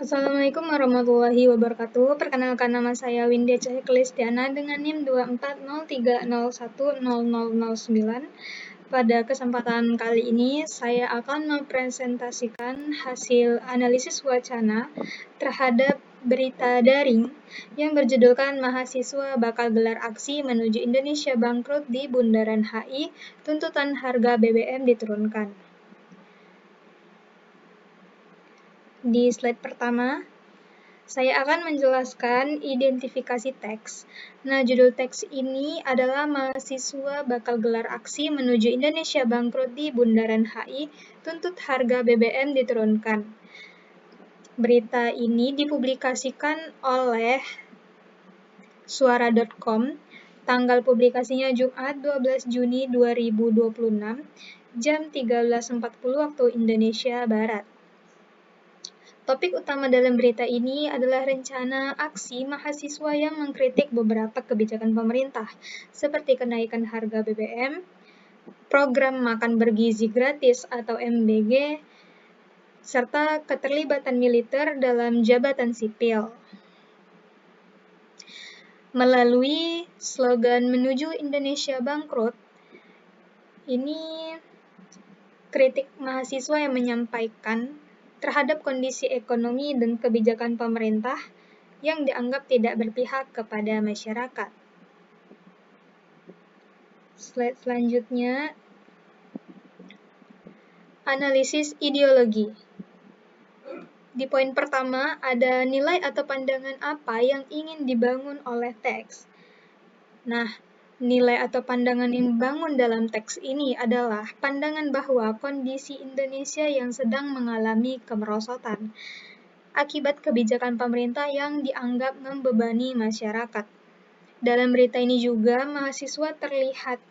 Assalamualaikum warahmatullahi wabarakatuh. Perkenalkan, nama saya Windia Cahya Kelistiana dengan NIM 24030100009. Pada kesempatan kali ini, saya akan mempresentasikan hasil analisis wacana terhadap berita daring yang berjudulkan Mahasiswa Bakal Gelar Aksi Menuju Indonesia Bangkrut di Bundaran HI, Tuntutan Harga BBM Diturunkan. Di slide pertama, saya akan menjelaskan identifikasi teks. Nah, judul teks ini adalah Mahasiswa Bakal Gelar Aksi Menuju Indonesia Bangkrut di Bundaran HI, Tuntut Harga BBM Diturunkan. Berita ini dipublikasikan oleh suara.com, tanggal publikasinya Jumat 12 Juni 2026, jam 13.40 waktu Indonesia Barat. Topik utama dalam berita ini adalah rencana aksi mahasiswa yang mengkritik beberapa kebijakan pemerintah, seperti kenaikan harga BBM, program makan bergizi gratis atau MBG, serta keterlibatan militer dalam jabatan sipil. Melalui slogan Menuju Indonesia Bangkrut, ini kritik mahasiswa yang menyampaikan terhadap kondisi ekonomi dan kebijakan pemerintah yang dianggap tidak berpihak kepada masyarakat. Slide selanjutnya, analisis ideologi. Di poin pertama, ada nilai atau pandangan apa yang ingin dibangun oleh teks. Nah, nilai atau pandangan yang dibangun dalam teks ini adalah pandangan bahwa kondisi Indonesia yang sedang mengalami kemerosotan akibat kebijakan pemerintah yang dianggap membebani masyarakat. Dalam berita ini juga, mahasiswa terlihat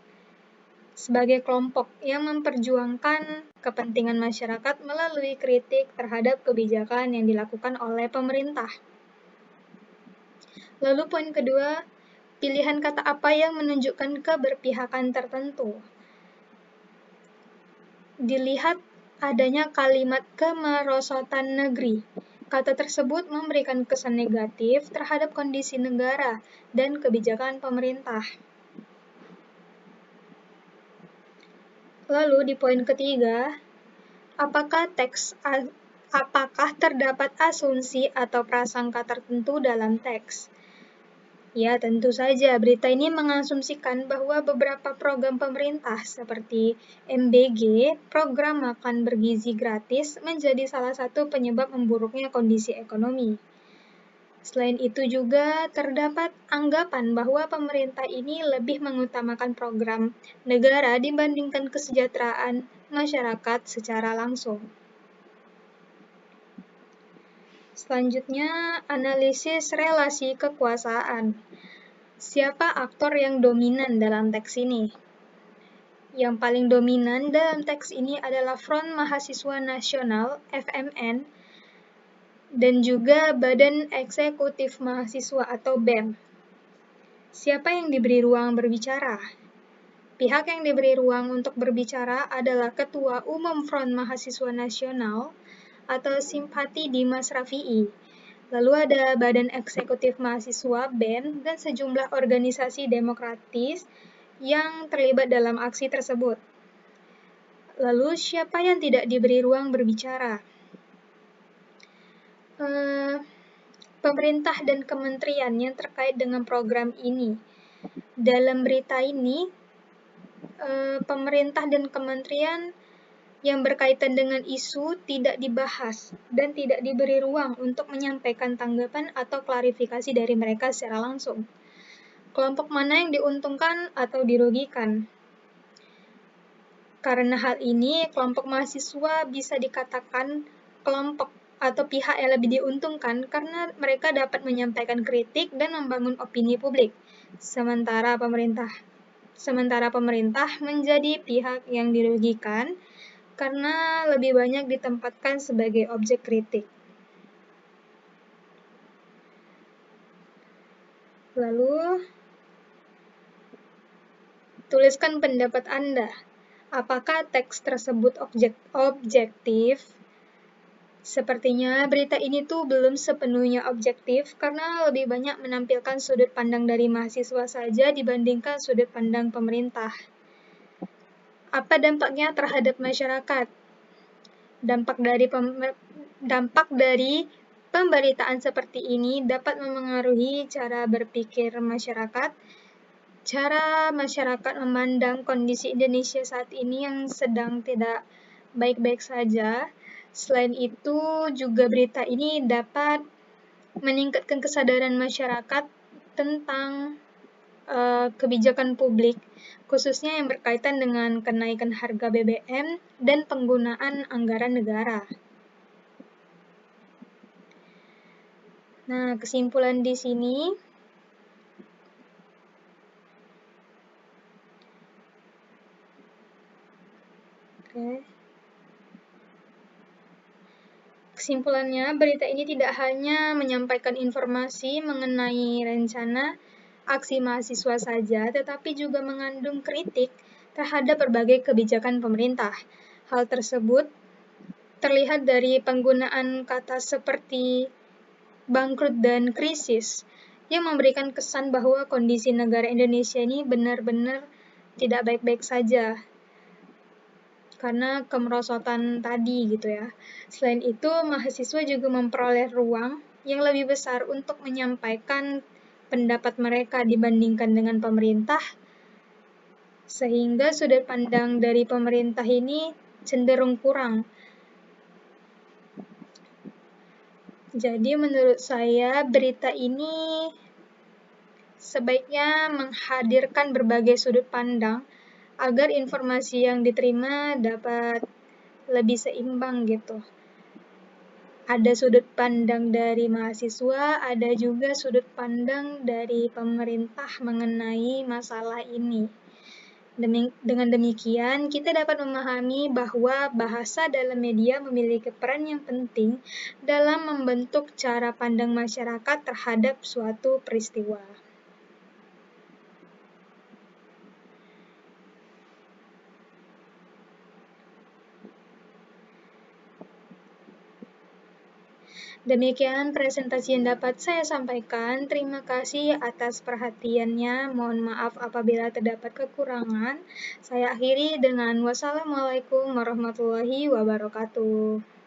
sebagai kelompok yang memperjuangkan kepentingan masyarakat melalui kritik terhadap kebijakan yang dilakukan oleh pemerintah. Lalu poin kedua, pilihan kata apa yang menunjukkan keberpihakan tertentu. Dilihat adanya kalimat kemerosotan negeri. Kata tersebut memberikan kesan negatif terhadap kondisi negara dan kebijakan pemerintah. Lalu di poin ketiga, apakah terdapat asumsi atau prasangka tertentu dalam teks? Ya, tentu saja. Berita ini mengasumsikan bahwa beberapa program pemerintah seperti MBG, program makan bergizi gratis, menjadi salah satu penyebab memburuknya kondisi ekonomi. Selain itu juga terdapat anggapan bahwa pemerintah ini lebih mengutamakan program negara dibandingkan kesejahteraan masyarakat secara langsung. Selanjutnya, analisis relasi kekuasaan. Siapa aktor yang dominan dalam teks ini? Yang paling dominan dalam teks ini adalah Front Mahasiswa Nasional (FMN) dan juga Badan Eksekutif Mahasiswa atau BEM. Siapa yang diberi ruang berbicara? Pihak yang diberi ruang untuk berbicara adalah Ketua Umum Front Mahasiswa Nasional atau Simpati Dimas Rafi'i. Lalu ada Badan Eksekutif Mahasiswa BEM dan sejumlah organisasi demokratis yang terlibat dalam aksi tersebut. Lalu siapa yang tidak diberi ruang berbicara? Pemerintah dan kementerian yang terkait dengan program ini. Dalam berita ini, pemerintah dan kementerian yang berkaitan dengan isu tidak dibahas dan tidak diberi ruang untuk menyampaikan tanggapan atau klarifikasi dari mereka secara langsung. Kelompok mana yang diuntungkan atau dirugikan? Karena hal ini, kelompok mahasiswa bisa dikatakan kelompok atau pihak yang lebih diuntungkan karena mereka dapat menyampaikan kritik dan membangun opini publik, sementara pemerintah menjadi pihak yang dirugikan karena lebih banyak ditempatkan sebagai objek kritik. Lalu, tuliskan pendapat Anda. Apakah teks tersebut objektif? Sepertinya berita ini tuh belum sepenuhnya objektif karena lebih banyak menampilkan sudut pandang dari mahasiswa saja dibandingkan sudut pandang pemerintah. Apa dampaknya terhadap masyarakat? Dampak dari pemberitaan seperti ini dapat memengaruhi cara berpikir masyarakat, cara masyarakat memandang kondisi Indonesia saat ini yang sedang tidak baik-baik saja. Selain itu, juga berita ini dapat meningkatkan kesadaran masyarakat tentang kebijakan publik, khususnya yang berkaitan dengan kenaikan harga BBM dan penggunaan anggaran negara. Nah, kesimpulan di sini, kesimpulannya, berita ini tidak hanya menyampaikan informasi mengenai rencana aksi mahasiswa saja, tetapi juga mengandung kritik terhadap berbagai kebijakan pemerintah. Hal tersebut terlihat dari penggunaan kata seperti bangkrut dan krisis yang memberikan kesan bahwa kondisi negara Indonesia ini benar-benar tidak baik-baik saja karena kemerosotan tadi gitu ya. Selain itu, mahasiswa juga memperoleh ruang yang lebih besar untuk menyampaikan pendapat mereka dibandingkan dengan pemerintah, sehingga sudut pandang dari pemerintah ini cenderung kurang. Jadi menurut saya berita ini sebaiknya menghadirkan berbagai sudut pandang agar informasi yang diterima dapat lebih seimbang gitu. Ada sudut pandang dari mahasiswa, ada juga sudut pandang dari pemerintah mengenai masalah ini. Dengan demikian, kita dapat memahami bahwa bahasa dalam media memiliki peran yang penting dalam membentuk cara pandang masyarakat terhadap suatu peristiwa. Demikian presentasi yang dapat saya sampaikan. Terima kasih atas perhatiannya. Mohon maaf apabila terdapat kekurangan. Saya akhiri dengan wassalamualaikum warahmatullahi wabarakatuh.